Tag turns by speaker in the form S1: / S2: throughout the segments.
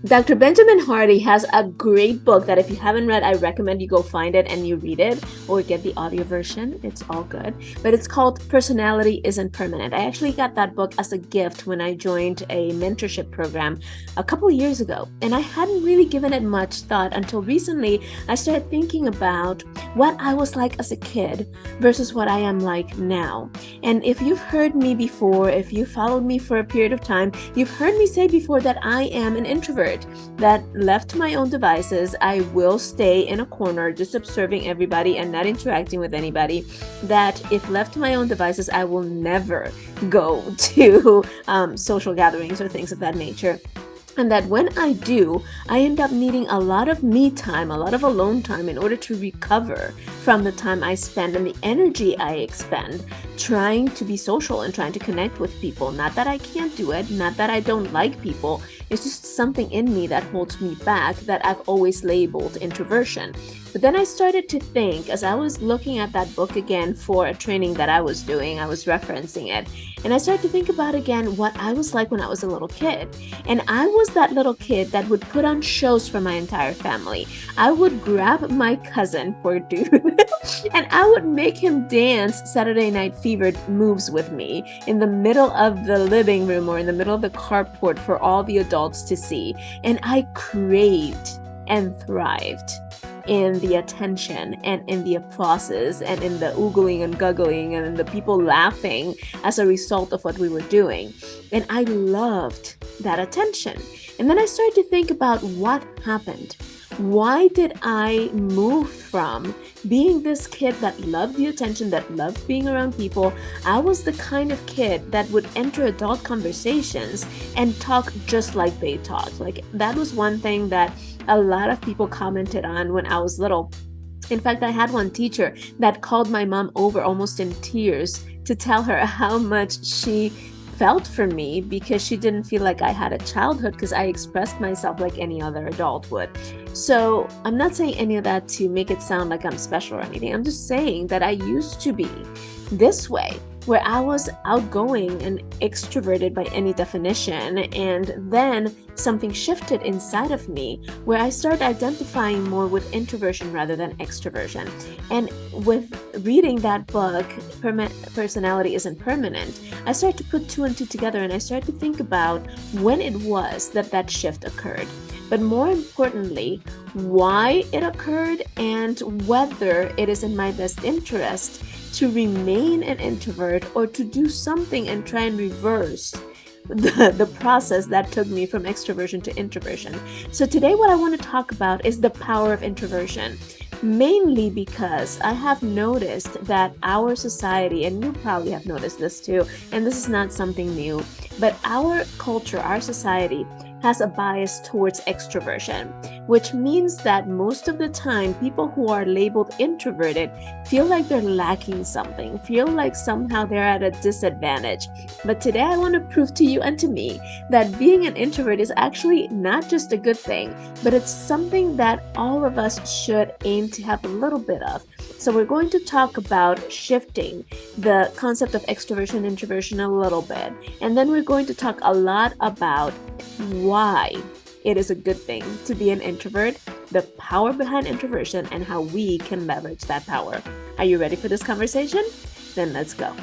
S1: Dr. Benjamin Hardy has a great book that if you haven't read, I recommend you go find it and you read it or get the audio version. It's all good. But it's called Personality Isn't Permanent. I actually got that book as a gift when I joined a mentorship program a couple years ago. And I hadn't really given it much thought until recently. I started thinking about what I was like as a kid versus what I am like now. And if you've heard me before, if you followed me for a period of time, you've heard me say before that I am an introvert. That left to my own devices, I will stay in a corner just observing everybody and not interacting with anybody. That if left to my own devices, I will never go to social gatherings or things of that nature. And that when I do, I end up needing a lot of me time, a lot of alone time in order to recover from the time I spend and the energy I expend trying to be social and trying to connect with people. Not that I can't do it, not that I don't like people. It's just something in me that holds me back that I've always labeled introversion. But then I started to think, as I was looking at that book again for a training that I was doing, I was referencing it, and I started to think about again what I was like when I was a little kid. And I was that little kid that would put on shows for my entire family. I would grab my cousin, poor dude, and I would make him dance Saturday Night Fever moves with me in the middle of the living room or in the middle of the carport for all the adults to see. And I craved and thrived in the attention and in the applauses and in the oogling and guggling and in the people laughing as a result of what we were doing. And I loved that attention. And then I started to think about what happened. Why did I move from being this kid that loved the attention, that loved being around people? I was the kind of kid that would enter adult conversations and talk just like they talked. Like that was one thing that a lot of people commented on when I was little. In fact, I had one teacher that called my mom over almost in tears to tell her how much she felt for me because she didn't feel like I had a childhood because I expressed myself like any other adult would. So I'm not saying any of that to make it sound like I'm special or anything. I'm just saying that I used to be this way, where I was outgoing and extroverted by any definition, and then something shifted inside of me where I started identifying more with introversion rather than extroversion. And with reading that book, Personality Isn't Permanent, I started to put two and two together and I started to think about when it was that that shift occurred. But more importantly, why it occurred and whether it is in my best interest to remain an introvert or to do something and try and reverse the process that took me from extroversion to introversion. So today what I want to talk about is the power of introversion. Mainly because I have noticed that our society, and you probably have noticed this too, and this is not something new, but our culture, our society has a bias towards extroversion, which means that most of the time people who are labeled introverted feel like they're lacking something, feel like somehow they're at a disadvantage. But today I want to prove to you and to me that being an introvert is actually not just a good thing, but it's something that all of us should aim to have a little bit of. So we're going to talk about shifting the concept of extroversion and introversion a little bit. And then we're going to talk a lot about why it is a good thing to be an introvert, the power behind introversion, and how we can leverage that power. Are you ready for this conversation? Then let's go.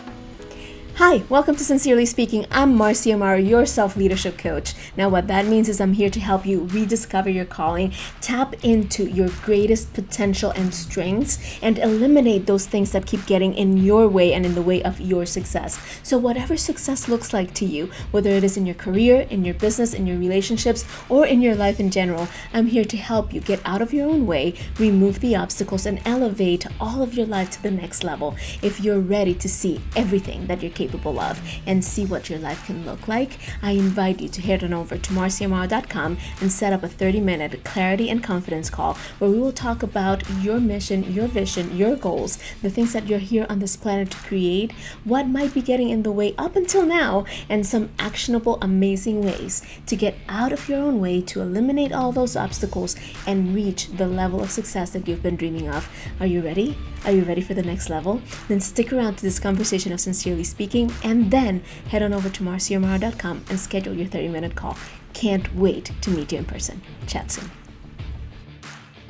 S1: Hi, welcome to Sincerely Speaking. I'm Marcia Amaro, your self-leadership coach. Now what that means is I'm here to help you rediscover your calling, tap into your greatest potential and strengths, and eliminate those things that keep getting in your way and in the way of your success. So whatever success looks like to you, whether it is in your career, in your business, in your relationships, or in your life in general, I'm here to help you get out of your own way, remove the obstacles, and elevate all of your life to the next level. If you're ready to see everything that you're capable of and see what your life can look like, I invite you to head on over to marciamaro.com and set up a 30-minute clarity and confidence call where we will talk about your mission, your vision, your goals, the things that you're here on this planet to create, what might be getting in the way up until now, and some actionable, amazing ways to get out of your own way to eliminate all those obstacles and reach the level of success that you've been dreaming of. Are you ready? Are you ready for the next level? Then stick around to this conversation of Sincerely Speaking, and then head on over to marciamara.com and schedule your 30-minute call. Can't wait to meet you in person. Chat soon.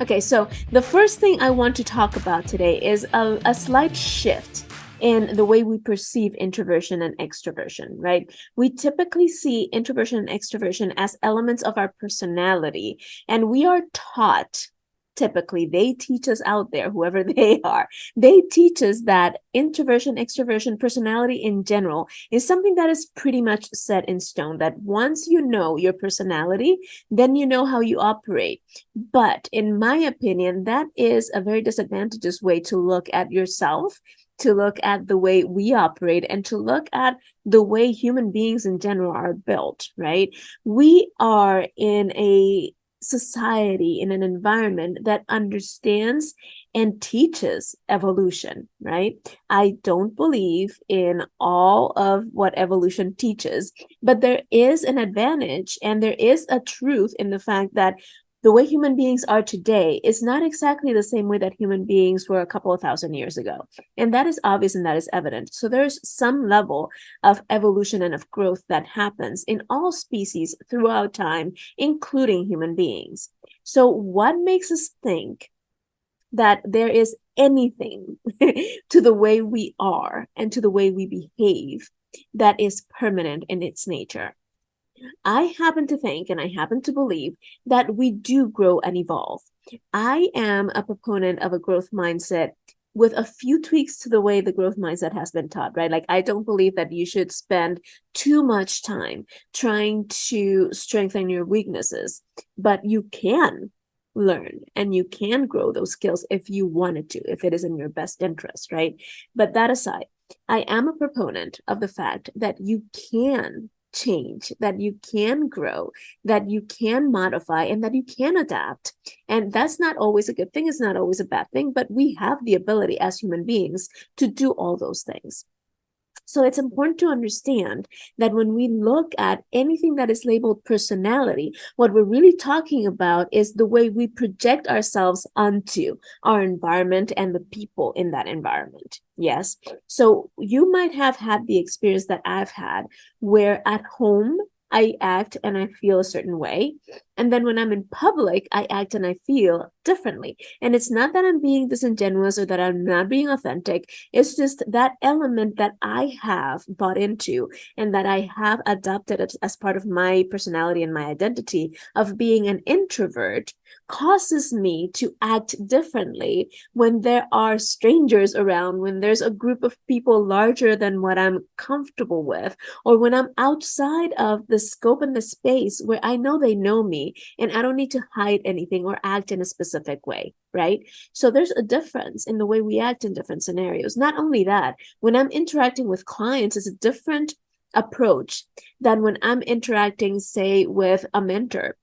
S1: Okay, so the first thing I want to talk about today is a slight shift in the way we perceive introversion and extroversion, right? We typically see introversion and extroversion as elements of our personality, and we are taught, typically, they teach us out there, whoever they are, they teach us that introversion, extroversion, personality in general is something that is pretty much set in stone, that once you know your personality, then you know how you operate. But in my opinion, that is a very disadvantageous way to look at yourself, to look at the way we operate, and to look at the way human beings in general are built, right? We are in a society, in an environment that understands and teaches evolution, right? I don't believe in all of what evolution teaches, but there is an advantage and there is a truth in the fact that the way human beings are today is not exactly the same way that human beings were a couple of thousand years ago. And that is obvious and that is evident. So there's some level of evolution and of growth that happens in all species throughout time, including human beings. So what makes us think that there is anything to the way we are and to the way we behave that is permanent in its nature? I happen to think and I happen to believe that we do grow and evolve. I am a proponent of a growth mindset with a few tweaks to the way the growth mindset has been taught, right? Like, I don't believe that you should spend too much time trying to strengthen your weaknesses, but you can learn and you can grow those skills if you wanted to, if it is in your best interest, right? But that aside, I am a proponent of the fact that you can change, that you can grow, that you can modify, and that you can adapt. And that's not always a good thing. It's not always a bad thing, but we have the ability as human beings to do all those things. So it's important to understand that when we look at anything that is labeled personality, what we're really talking about is the way we project ourselves onto our environment and the people in that environment. Yes. So you might have had the experience that I've had where at home, I act and I feel a certain way. And then when I'm in public, I act and I feel differently. And it's not that I'm being disingenuous or that I'm not being authentic. It's just that element that I have bought into and that I have adopted as part of my personality and my identity of being an introvert causes me to act differently when there are strangers around, when there's a group of people larger than what I'm comfortable with, or when I'm outside of the scope and the space where I know they know me and I don't need to hide anything or act in a specific way, right? So there's a difference in the way we act in different scenarios. Not only that, when I'm interacting with clients, it's a different approach than when I'm interacting, say, with a mentor,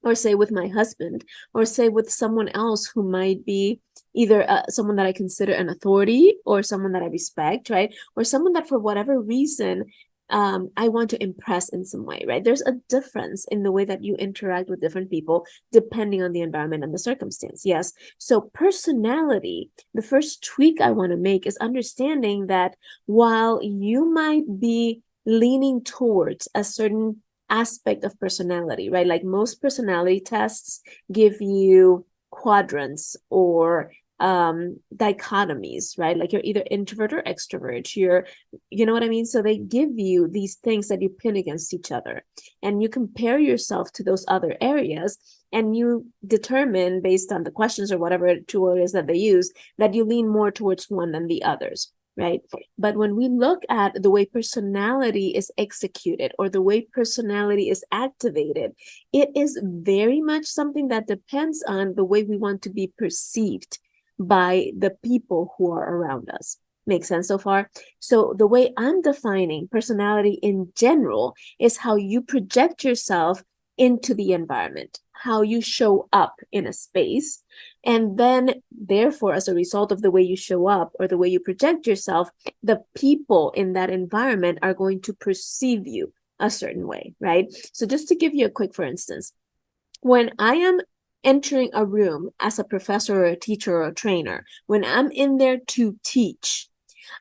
S1: or say with my husband, or say with someone else who might be either someone that I consider an authority or someone that I respect, right? Or someone that for whatever reason I want to impress in some way, right? There's a difference in the way that you interact with different people depending on the environment and the circumstance. Yes. So personality, the first tweak I want to make is understanding that while you might be leaning towards a certain aspect of personality, right? Like most personality tests give you quadrants or dichotomies, right? Like you're either introvert or extrovert. You know what I mean? So they give you these things that you pin against each other and you compare yourself to those other areas and you determine based on the questions or whatever tool it is that they use that you lean more towards one than the others. Right. But when we look at the way personality is executed or the way personality is activated, it is very much something that depends on the way we want to be perceived by the people who are around us. Make sense so far? So the way I'm defining personality in general is how you project yourself into the environment, how you show up in a space. And then, therefore, as a result of the way you show up or the way you project yourself, the people in that environment are going to perceive you a certain way, right? So just to give you a quick, for instance, when I am entering a room as a professor or a teacher or a trainer, when I'm in there to teach,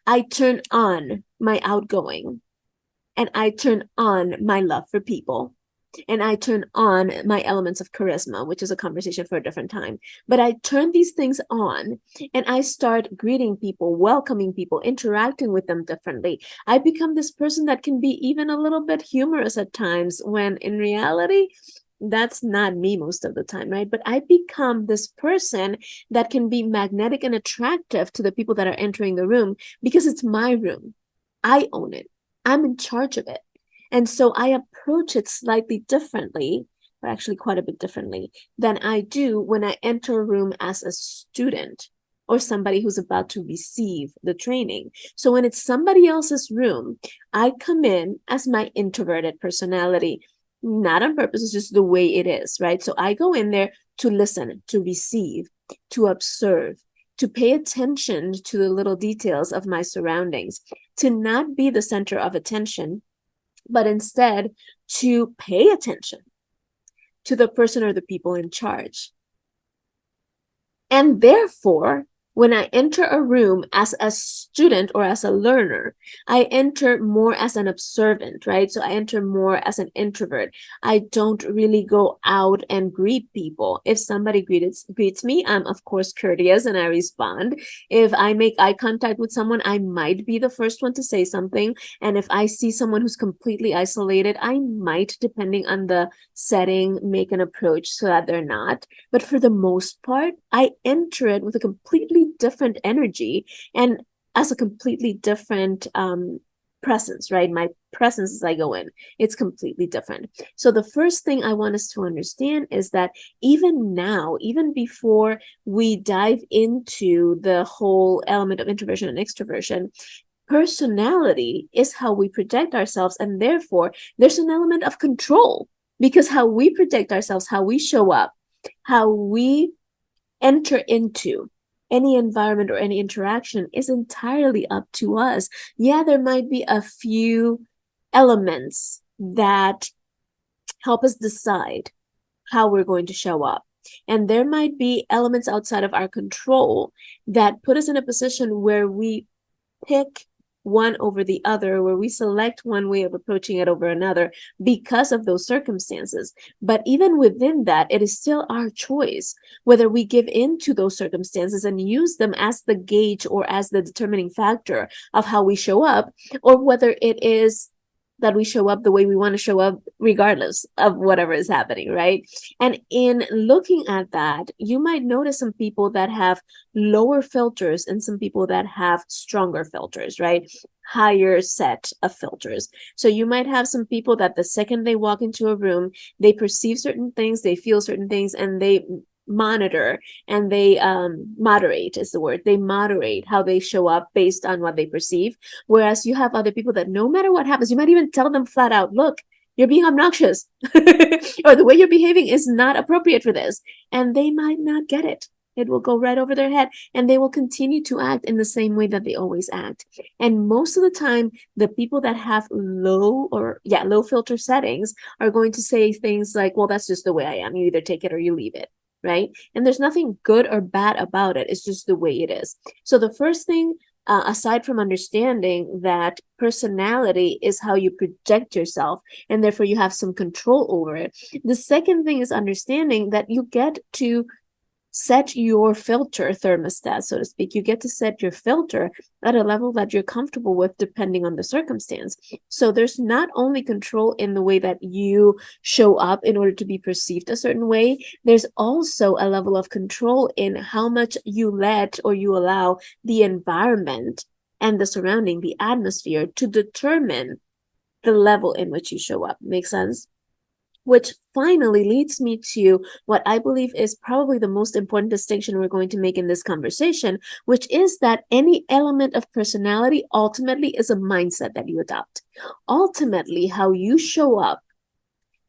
S1: I turn on my outgoing and I turn on my love for people and I turn on my elements of charisma, which is a conversation for a different time. But I turn these things on and I start greeting people, welcoming people, interacting with them differently. I become this person that can be even a little bit humorous at times when in reality, that's not me most of the time, right? But I become this person that can be magnetic and attractive to the people that are entering the room because it's my room. I own it. I'm in charge of it. And so I approach it slightly differently, or actually quite a bit differently, than I do when I enter a room as a student or somebody who's about to receive the training. So when it's somebody else's room, I come in as my introverted personality, not on purpose, it's just the way it is, right? So I go in there to listen, to receive, to observe, to pay attention to the little details of my surroundings, to not be the center of attention, but instead to pay attention to the person or the people in charge. And therefore, when I enter a room as a student or as a learner, I enter more as an observant, right? So I enter more as an introvert. I don't really go out and greet people. If somebody greets me, I'm of course courteous and I respond. If I make eye contact with someone, I might be the first one to say something. And if I see someone who's completely isolated, I might, depending on the setting, make an approach so that they're not. But for the most part, I enter it with a completely different energy and as a completely different presence, right? My presence as I go in, it's completely different. So the first thing I want us to understand is that even now, even before we dive into the whole element of introversion and extroversion, personality is how we project ourselves, and therefore there's an element of control because how we project ourselves, how we show up, how we enter into any environment or any interaction is entirely up to us. Yeah, there might be a few elements that help us decide how we're going to show up. And there might be elements outside of our control that put us in a position where we pick one over the other, where we select one way of approaching it over another because of those circumstances. But even within that, it is still our choice whether we give in to those circumstances and use them as the gauge or as the determining factor of how we show up, or whether it is that we show up the way we want to show up regardless of whatever is happening, right? And in looking at that, you might notice some people that have lower filters and some people that have stronger filters, right? Higher set of filters. So you might have some people that the second they walk into a room, they perceive certain things, they feel certain things, and they monitor and they moderate is the word. They moderate how they show up based on what they perceive. Whereas you have other people that no matter what happens, you might even tell them flat out, look, you're being obnoxious or the way you're behaving is not appropriate for this. And they might not get it. It will go right over their head and they will continue to act in the same way that they always act. And most of the time, the people that have low filter settings are going to say things like, well, that's just the way I am. You either take it or you leave it. Right? And there's nothing good or bad about it. It's just the way it is. So the first thing, aside from understanding that personality is how you project yourself, and therefore you have some control over it. The second thing is understanding that you get to set your filter thermostat, so to speak. You get to set your filter at a level that you're comfortable with depending on the circumstance. So there's not only control in the way that you show up in order to be perceived a certain way, there's also a level of control in how much you let or you allow the environment and the surrounding, the atmosphere, to determine the level in which you show up. Make sense? Which finally leads me to what I believe is probably the most important distinction we're going to make in this conversation, which is that any element of personality ultimately is a mindset that you adopt. Ultimately, how you show up,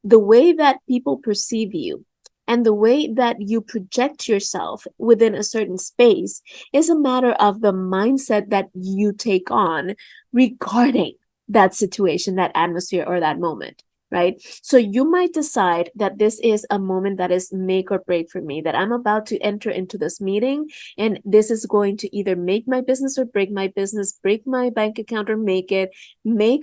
S1: the way that people perceive you, and the way that you project yourself within a certain space is a matter of the mindset that you take on regarding that situation, that atmosphere, or that moment. right? So you might decide that this is a moment that is make or break for me, that I'm about to enter into this meeting, and this is going to either make my business or break my business, break my bank account or make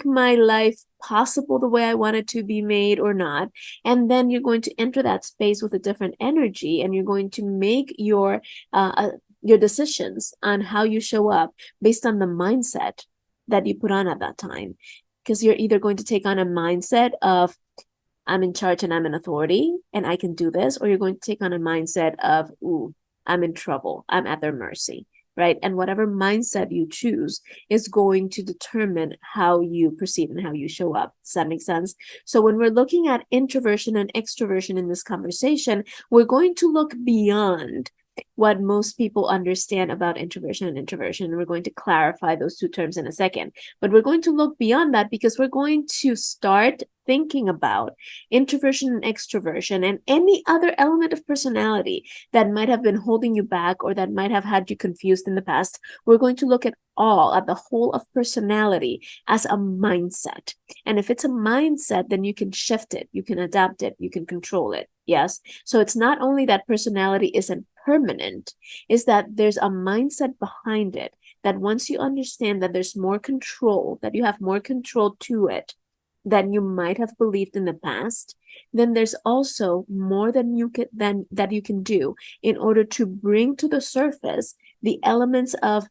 S1: my life possible the way I want it to be made or not. And then you're going to enter that space with a different energy, and you're going to make your decisions on how you show up based on the mindset that you put on at that time. Because you're either going to take on a mindset of, I'm in charge and I'm in authority and I can do this, or you're going to take on a mindset of, ooh, I'm in trouble, I'm at their mercy, right? And whatever mindset you choose is going to determine how you proceed and how you show up. Does that make sense? So when we're looking at introversion and extroversion in this conversation, we're going to look beyond what most people understand about introversion and introversion. And we're going to clarify those two terms in a second. But we're going to look beyond that because we're going to start thinking about introversion and extroversion and any other element of personality that might have been holding you back or that might have had you confused in the past. We're going to look at the whole of personality as a mindset. And if it's a mindset, then you can shift it, you can adapt it, you can control it. Yes. So it's not only that personality isn't permanent, is that there's a mindset behind it, that once you understand that there's more control, that you have more control to it than you might have believed in the past, then there's also more that you can do in order to bring to the surface the elements of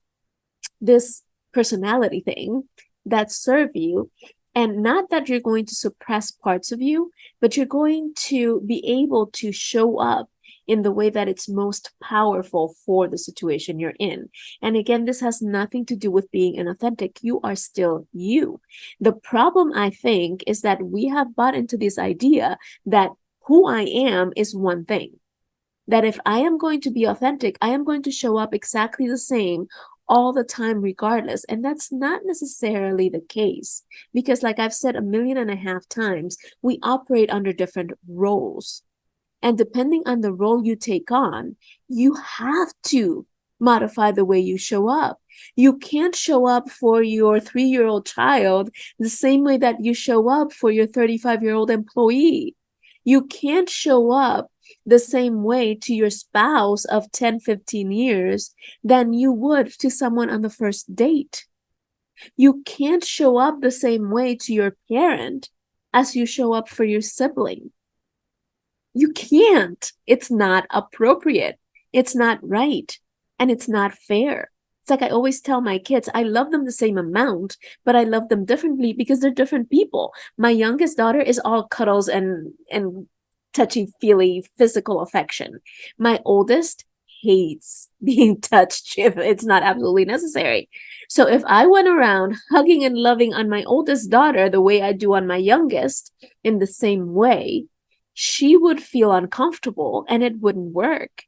S1: this personality thing that serve you. And not that you're going to suppress parts of you, but you're going to be able to show up in the way that it's most powerful for the situation you're in. And again, this has nothing to do with being inauthentic. You are still you. The problem, I think, is that we have bought into this idea that who I am is one thing. That if I am going to be authentic, I am going to show up exactly the same all the time, regardless. And that's not necessarily the case, because like I've said 1.5 million times, we operate under different roles. And depending on the role you take on, you have to modify the way you show up. You can't show up for your 3-year-old child the same way that you show up for your 35-year-old employee. You can't show up the same way to your spouse of 10, 15 years than you would to someone on the first date. You can't show up the same way to your parent as you show up for your sibling. You can't. It's not appropriate. It's not right. And it's not fair. It's like I always tell my kids, I love them the same amount, but I love them differently because they're different people. My youngest daughter is all cuddles and touchy-feely physical affection. My oldest hates being touched if it's not absolutely necessary. So if I went around hugging and loving on my oldest daughter the way I do on my youngest in the same way, she would feel uncomfortable and it wouldn't work.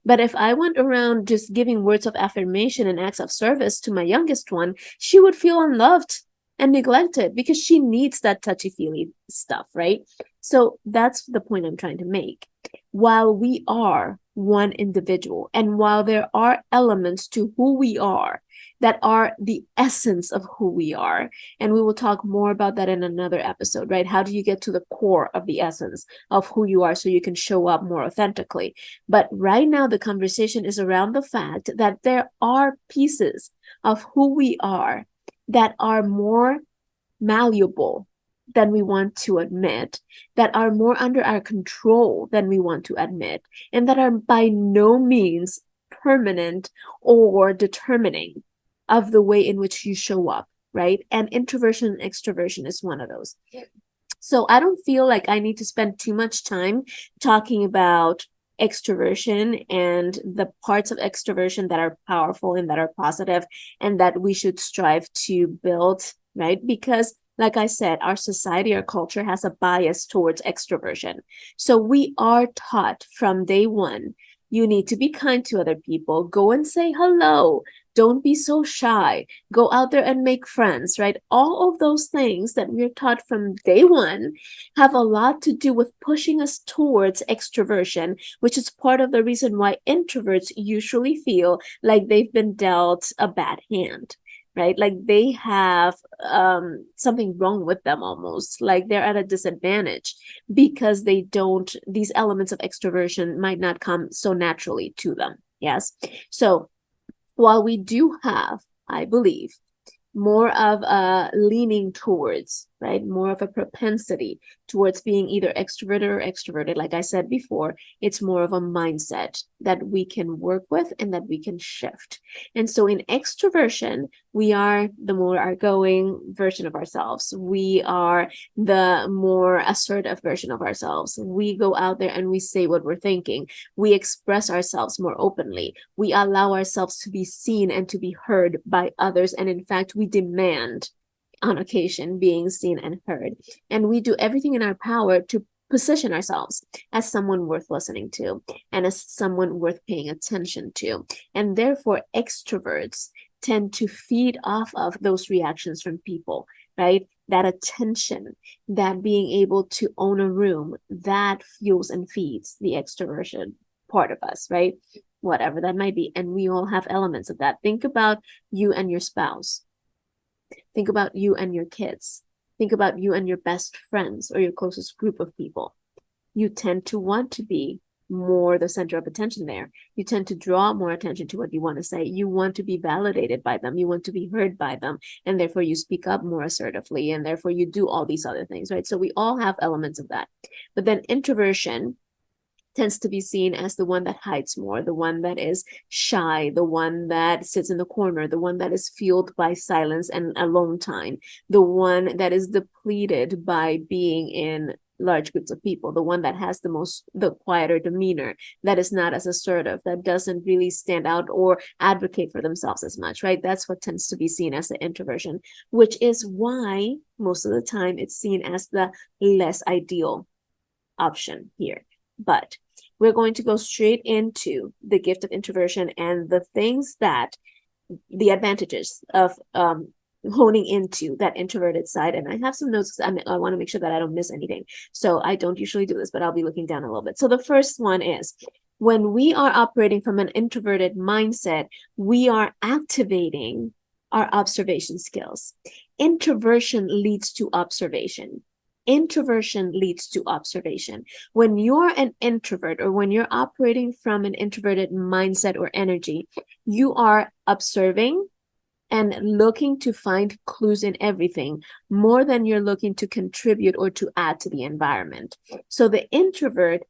S1: But if I went around just giving words of affirmation and acts of service to my youngest one, she would feel unloved and neglected because she needs that touchy-feely stuff, right? So that's the point I'm trying to make. While we are one individual, and while there are elements to who we are that are the essence of who we are, and we will talk more about that in another episode, right? How do you get to the core of the essence of who you are so you can show up more authentically? But right now, the conversation is around the fact that there are pieces of who we are that are more malleable than we want to admit, that are more under our control than we want to admit, and that are by no means permanent or determining of the way in which you show up, right? And introversion and extroversion is one of those. So I don't feel like I need to spend too much time talking about extroversion and the parts of extroversion that are powerful and that are positive and that we should strive to build, right? Because like I said, our society, our culture has a bias towards extroversion. So we are taught from day one, you need to be kind to other people. Go and say hello. Don't be so shy. Go out there and make friends, right? All of those things that we're taught from day one have a lot to do with pushing us towards extroversion, which is part of the reason why introverts usually feel like they've been dealt a bad hand. right? Like they have something wrong with them almost, like they're at a disadvantage because they don't, these elements of extroversion might not come so naturally to them. Yes. So while we do have, I believe, more of a leaning towards, right? More of a propensity towards being either extroverted or extroverted. Like I said before, it's more of a mindset that we can work with and that we can shift. And so in extroversion, we are the more outgoing version of ourselves. We are the more assertive version of ourselves. We go out there and we say what we're thinking. We express ourselves more openly. We allow ourselves to be seen and to be heard by others. And in fact, we demand on occasion being seen and heard. And we do everything in our power to position ourselves as someone worth listening to and as someone worth paying attention to. And therefore, extroverts tend to feed off of those reactions from people, right? That attention, that being able to own a room, that fuels and feeds the extroversion part of us, right? Whatever that might be. And we all have elements of that. Think about you and your spouse. Think about you and your kids. Think about you and your best friends or your closest group of people. You tend to want to be more the center of attention there. You tend to draw more attention to what you want to say. You want to be validated by them. You want to be heard by them. And therefore you speak up more assertively. And therefore you do all these other things, right? So we all have elements of that. But then introversion tends to be seen as the one that hides more, the one that is shy, the one that sits in the corner, the one that is fueled by silence and alone time, the one that is depleted by being in large groups of people, the one that has the quieter demeanor, that is not as assertive, that doesn't really stand out or advocate for themselves as much, right? That's what tends to be seen as the introversion, which is why most of the time it's seen as the less ideal option here. But we're going to go straight into the gift of introversion and the things that, the advantages of honing into that introverted side. And I have some notes because I want to make sure that I don't miss anything. So I don't usually do this, but I'll be looking down a little bit. So the first one is, when we are operating from an introverted mindset, we are activating our observation skills. Introversion leads to observation. Introversion leads to observation. When you're an introvert or when you're operating from an introverted mindset or energy, you are observing and looking to find clues in everything more than you're looking to contribute or to add to the environment. So the introvert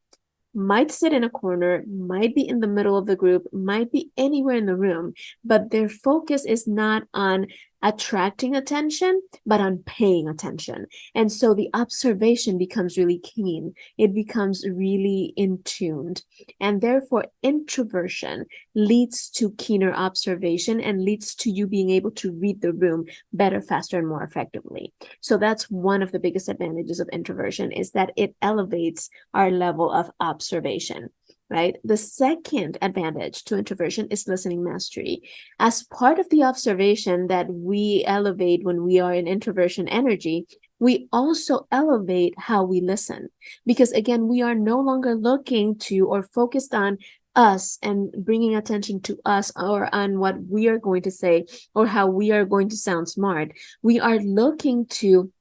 S1: might sit in a corner, might be in the middle of the group, might be anywhere in the room, but their focus is not on attracting attention, but on paying attention. And so the observation becomes really keen. It becomes really in tuned. And therefore, introversion leads to keener observation and leads to you being able to read the room better, faster, and more effectively. So that's one of the biggest advantages of introversion, is that it elevates our level of observation. Right? The second advantage to introversion is listening mastery. As part of the observation that we elevate when we are in introversion energy, we also elevate how we listen. Because again, we are no longer looking to or focused on us and bringing attention to us or on what we are going to say or how we are going to sound smart. We are looking to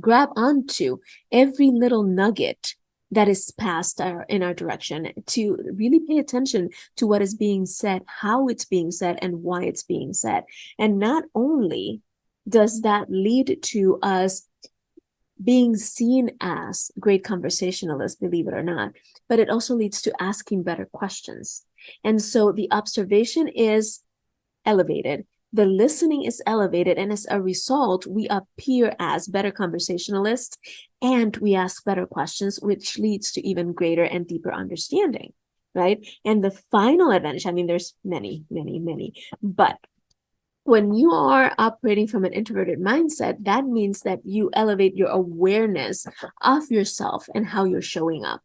S1: grab onto every little nugget that is passed in our direction, to really pay attention to what is being said, how it's being said, and why it's being said. And not only does that lead to us being seen as great conversationalists, believe it or not, but it also leads to asking better questions. And so the observation is elevated, the listening is elevated, and as a result, we appear as better conversationalists and we ask better questions, which leads to even greater and deeper understanding, right? And the final advantage, I mean, there's many, but when you are operating from an introverted mindset, that means that you elevate your awareness of yourself and how you're showing up.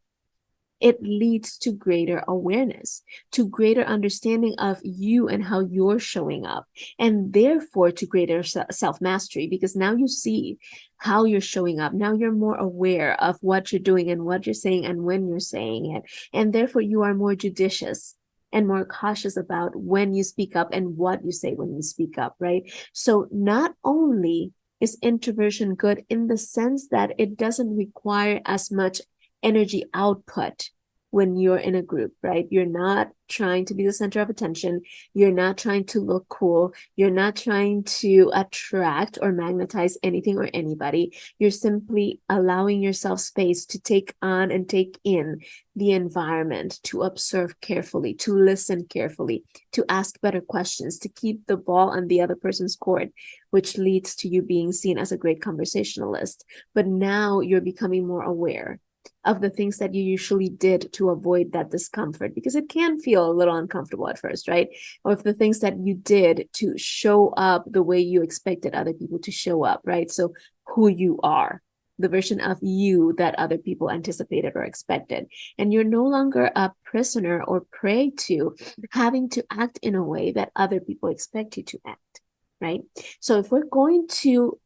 S1: It leads to greater awareness, to greater understanding of you and how you're showing up, and therefore to greater self-mastery, because now you see how you're showing up. Now you're more aware of what you're doing and what you're saying and when you're saying it, and therefore you are more judicious and more cautious about when you speak up and what you say when you speak up, right? So not only is introversion good in the sense that it doesn't require as much energy output when you're in a group, right? You're not trying to be the center of attention. You're not trying to look cool. You're not trying to attract or magnetize anything or anybody. You're simply allowing yourself space to take on and take in the environment, to observe carefully, to listen carefully, to ask better questions, to keep the ball on the other person's court, which leads to you being seen as a great conversationalist. But now you're becoming more aware of the things that you usually did to avoid that discomfort, because it can feel a little uncomfortable at first, right? Or if the things that you did to show up the way you expected other people to show up, right? So who you are, the version of you that other people anticipated or expected. And you're no longer a prisoner or prey to having to act in a way that other people expect you to act, right? So if we're going to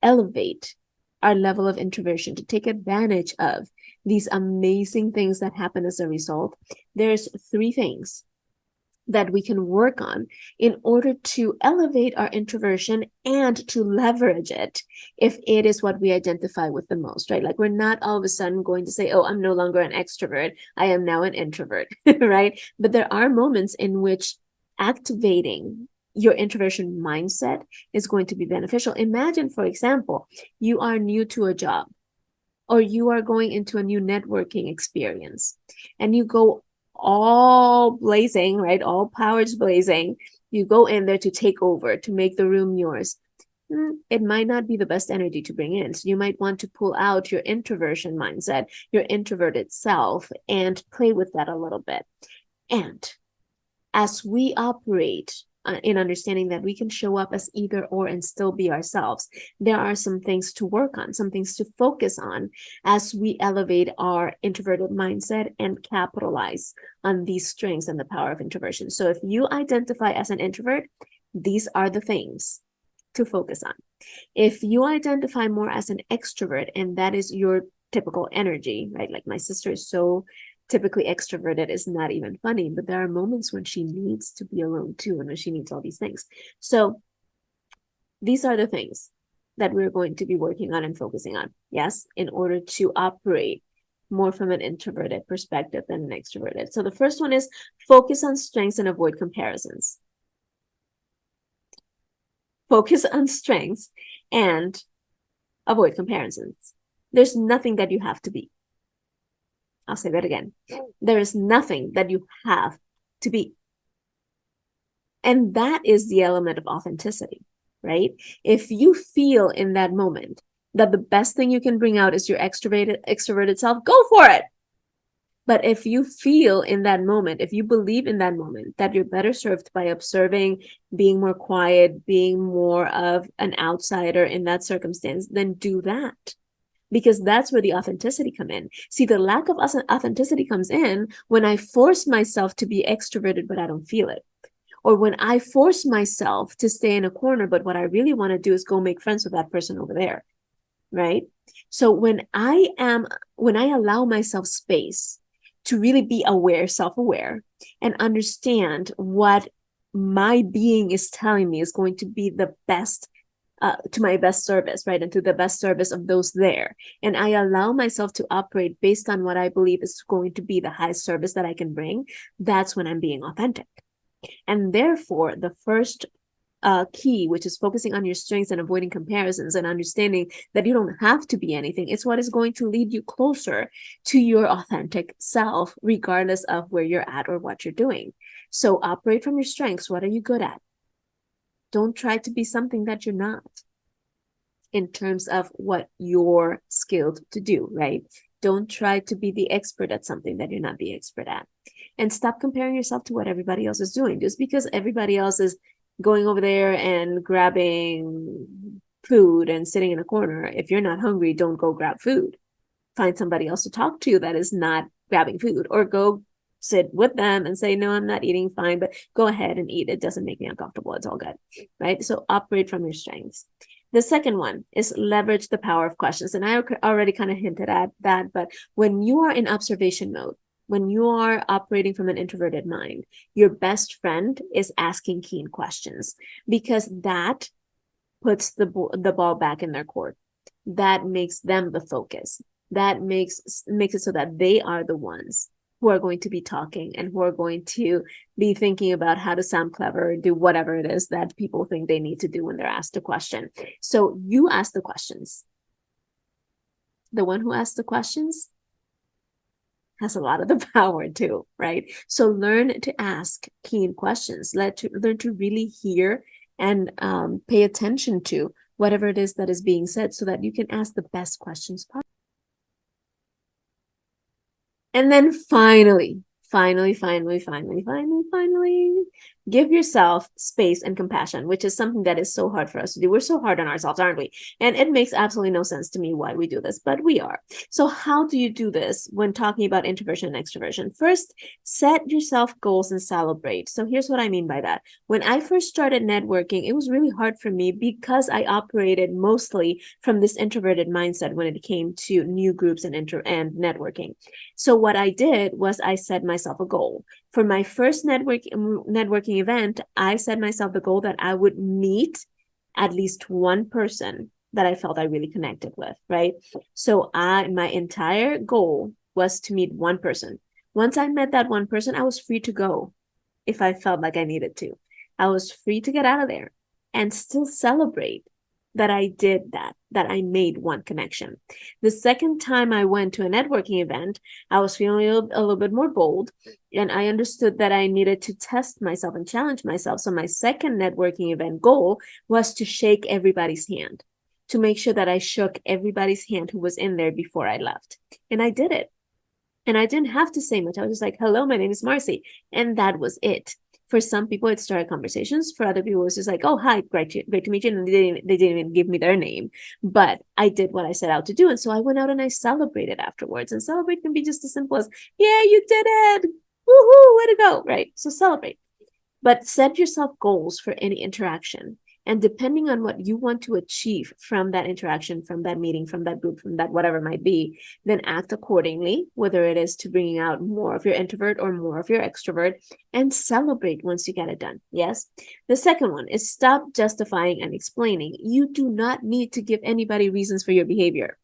S1: elevate our level of introversion, to take advantage of these amazing things that happen as a result, there's 3 things that we can work on in order to elevate our introversion and to leverage it if it is what we identify with the most, right? Like, we're not all of a sudden going to say, oh, I'm no longer an extrovert, I am now an introvert, right? But there are moments in which activating your introversion mindset is going to be beneficial. Imagine, for example, you are new to a job, or you are going into a new networking experience, and you go all blazing, right? All powers blazing. You go in there to take over, to make the room yours. It might not be the best energy to bring in. So you might want to pull out your introversion mindset, your introverted self, and play with that a little bit. And as we operate in understanding that we can show up as either or and still be ourselves, there are some things to work on, some things to focus on as we elevate our introverted mindset and capitalize on these strengths and the power of introversion. So if you identify as an introvert, these are the things to focus on. If you identify more as an extrovert, and that is your typical energy, right? Like, my sister is so typically extroverted, is not even funny, but there are moments when she needs to be alone too, and when she needs all these things. So these are the things that we're going to be working on and focusing on, yes, in order to operate more from an introverted perspective than an extroverted. So the first one is focus on strengths and avoid comparisons. Focus on strengths and avoid comparisons. There's nothing that you have to be. I'll say that again. There is nothing that you have to be. And that is the element of authenticity, right? If you feel in that moment that the best thing you can bring out is your extroverted self, go for it. But if you feel in that moment, if you believe in that moment that you're better served by observing, being more quiet, being more of an outsider in that circumstance, then do that. Because that's where the authenticity come in. See, the lack of authenticity comes in when I force myself to be extroverted, but I don't feel it. Or when I force myself to stay in a corner, but what I really want to do is go make friends with that person over there, right? So when I allow myself space to really be aware, self-aware, and understand what my being is telling me is going to be the best to my best service, right? And to the best service of those there. And I allow myself to operate based on what I believe is going to be the highest service that I can bring. That's when I'm being authentic. And therefore, the first key, which is focusing on your strengths and avoiding comparisons and understanding that you don't have to be anything, it's what is going to lead you closer to your authentic self, regardless of where you're at or what you're doing. So operate from your strengths. What are you good at? Don't try to be something that you're not in terms of what you're skilled to do, right? Don't try to be the expert at something that you're not the expert at. And stop comparing yourself to what everybody else is doing. Just because everybody else is going over there and grabbing food and sitting in a corner, if you're not hungry, don't go grab food. Find somebody else to talk to that is not grabbing food, or go sit with them and say, no, I'm not eating, fine, but go ahead and eat. It doesn't make me uncomfortable. It's all good, right? So operate from your strengths. The second one is leverage the power of questions. And I already kind of hinted at that, but when you are in observation mode, when you are operating from an introverted mind, your best friend is asking keen questions, because that puts the ball back in their court. That makes them the focus. That makes it so that they are the ones who are going to be talking and who are going to be thinking about how to sound clever, do whatever it is that people think they need to do when they're asked a question. So you ask the questions. The one who asks the questions has a lot of the power too, right? So learn to ask keen questions. Learn to really hear and pay attention to whatever it is that is being said, so that you can ask the best questions possible. And then finally, give yourself space and compassion, which is something that is so hard for us to do. We're so hard on ourselves, aren't we? And it makes absolutely no sense to me why we do this, but we are. So how do you do this when talking about introversion and extroversion? First, set yourself goals and celebrate. So here's what I mean by that. When I first started networking, it was really hard for me because I operated mostly from this introverted mindset when it came to new groups and networking. So what I did was I set myself a goal. For my first networking event, I set myself the goal that I would meet at least one person that I felt I really connected with, right? So my entire goal was to meet one person. Once I met that one person, I was free to go if I felt like I needed to. I was free to get out of there and still celebrate that I did that I made one connection. The second time I went to a networking event, I was feeling a little bit more bold, and I understood that I needed to test myself and challenge myself. So my second networking event goal was to shake everybody's hand, to make sure that I shook everybody's hand who was in there before I left. And I did it. And I didn't have to say much. I was just like, hello, my name is Marcy. And that was it. For some people, it started conversations. For other people, it was just like, oh, hi, great to meet you. And they didn't even give me their name. But I did what I set out to do. And so I went out and I celebrated afterwards. And celebrate can be just as simple as, yeah, you did it. Woohoo, way to go, right? So celebrate. But set yourself goals for any interaction. And depending on what you want to achieve from that interaction, from that meeting, from that group, from that whatever it might be, then act accordingly, whether it is to bringing out more of your introvert or more of your extrovert, and celebrate once you get it done. Yes. The second one is stop justifying and explaining. You do not need to give anybody reasons for your behavior,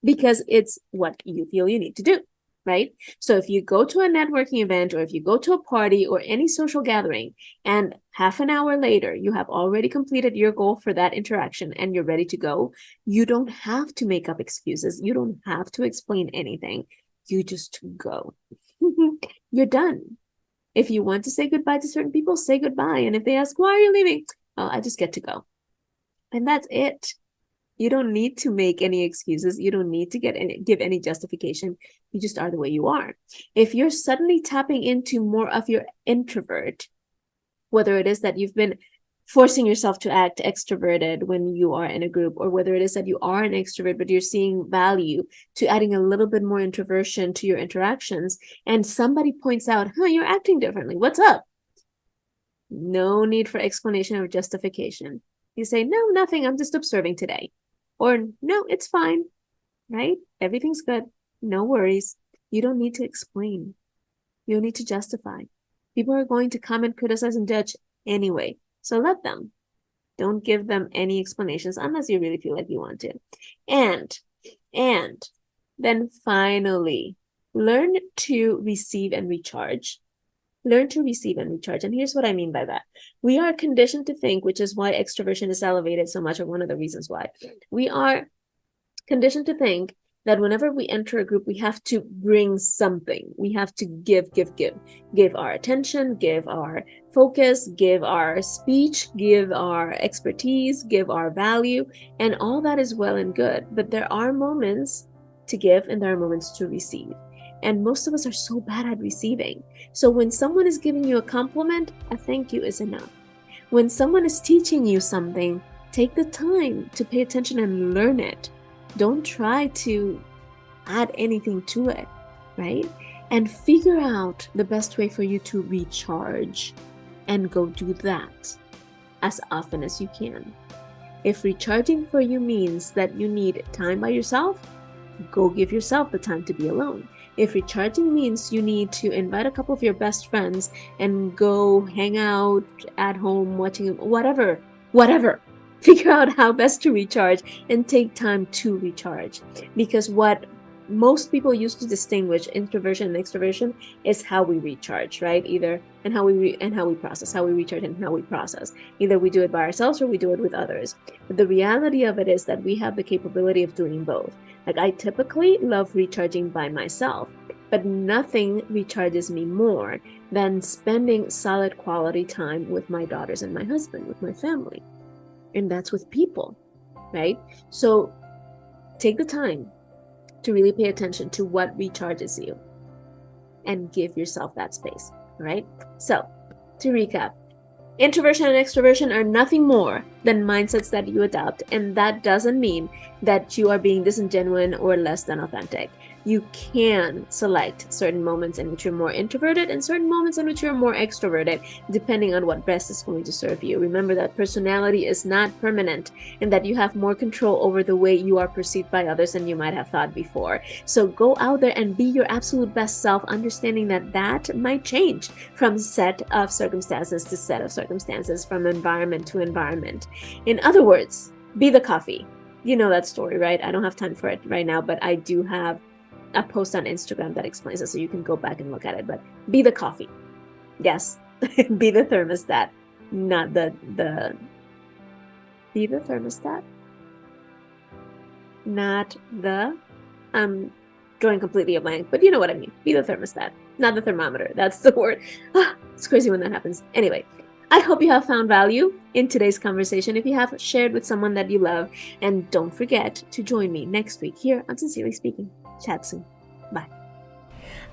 S1: because it's what you feel you need to do. Right? So if you go to a networking event, or if you go to a party or any social gathering, and half an hour later, you have already completed your goal for that interaction and you're ready to go, you don't have to make up excuses. You don't have to explain anything. You just go. You're done. If you want to say goodbye to certain people, say goodbye. And if they ask, why are you leaving? Oh, I just get to go. And that's it. You don't need to make any excuses. You don't need to give any justification. You just are the way you are. If you're suddenly tapping into more of your introvert, whether it is that you've been forcing yourself to act extroverted when you are in a group, or whether it is that you are an extrovert, but you're seeing value to adding a little bit more introversion to your interactions, and somebody points out, you're acting differently. What's up? No need for explanation or justification. You say, no, nothing. I'm just observing today. Or, no, it's fine, right? Everything's good. No worries. You don't need to explain. You don't need to justify. People are going to comment, criticize, and judge anyway. So let them. Don't give them any explanations unless you really feel like you want to. And then finally, learn to receive and recharge. Learn to receive and recharge. And here's what I mean by that. We are conditioned to think, which is why extroversion is elevated so much, or one of the reasons why. We are conditioned to think that whenever we enter a group, we have to bring something. We have to give our attention, give our focus, give our speech, give our expertise, give our value, and all that is well and good. But there are moments to give and there are moments to receive. And most of us are so bad at receiving. So when someone is giving you a compliment, a thank you is enough. When someone is teaching you something, take the time to pay attention and learn it. Don't try to add anything to it, right? And figure out the best way for you to recharge, and go do that as often as you can. If recharging for you means that you need time by yourself, go give yourself the time to be alone. If recharging means you need to invite a couple of your best friends and go hang out at home watching whatever, figure out how best to recharge and take time to recharge. Because what most people use to distinguish introversion and extroversion is how we recharge, right? Either and how we process, how we recharge and how we process. Either we do it by ourselves or we do it with others. But the reality of it is that we have the capability of doing both. Like, I typically love recharging by myself, but nothing recharges me more than spending solid quality time with my daughters and my husband, with my family. And that's with people, right? So take the time to really pay attention to what recharges you and give yourself that space, right? So to recap, introversion and extroversion are nothing more than mindsets that you adopt, and that doesn't mean that you are being disingenuous or less than authentic. You can select certain moments in which you're more introverted and certain moments in which you're more extroverted, depending on what best is going to serve you. Remember that personality is not permanent and that you have more control over the way you are perceived by others than you might have thought before. So go out there and be your absolute best self, understanding that that might change from set of circumstances to set of circumstances, from environment to environment. In other words, be the coffee. You know that story, right? I don't have time for it right now, but I do have a post on Instagram that explains it, so you can go back and look at it. But be the coffee. Yes. Be the thermostat, not the be the thermostat, not the I'm drawing completely a blank, but you know what I mean. Be the thermostat, not the thermometer. That's the word. It's crazy when that happens. Anyway, I hope you have found value in today's conversation. If you have, shared with someone that you love, and don't forget to join me next week here on Sincerely Speaking. Chat soon. Bye.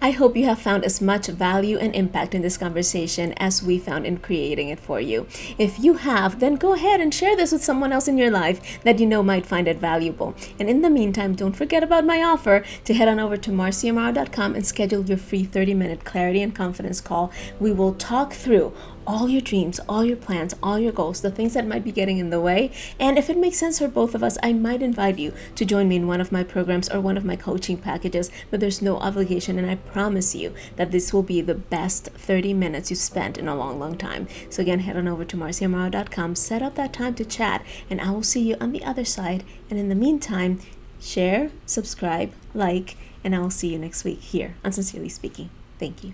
S1: I hope you have found as much value and impact in this conversation as we found in creating it for you. If you have, then go ahead and share this with someone else in your life that you know might find it valuable. And in the meantime, don't forget about my offer to head on over to marciamaro.com and schedule your free 30-minute clarity and confidence call. We will talk through all your dreams, all your plans, all your goals, the things that might be getting in the way. And if it makes sense for both of us, I might invite you to join me in one of my programs or one of my coaching packages, but there's no obligation, and I promise you that this will be the best 30 minutes you've spent in a long, long time. So again, head on over to marciamaro.com, set up that time to chat, and I will see you on the other side. And in the meantime, share, subscribe, like, and I will see you next week here on Sincerely Speaking. Thank you.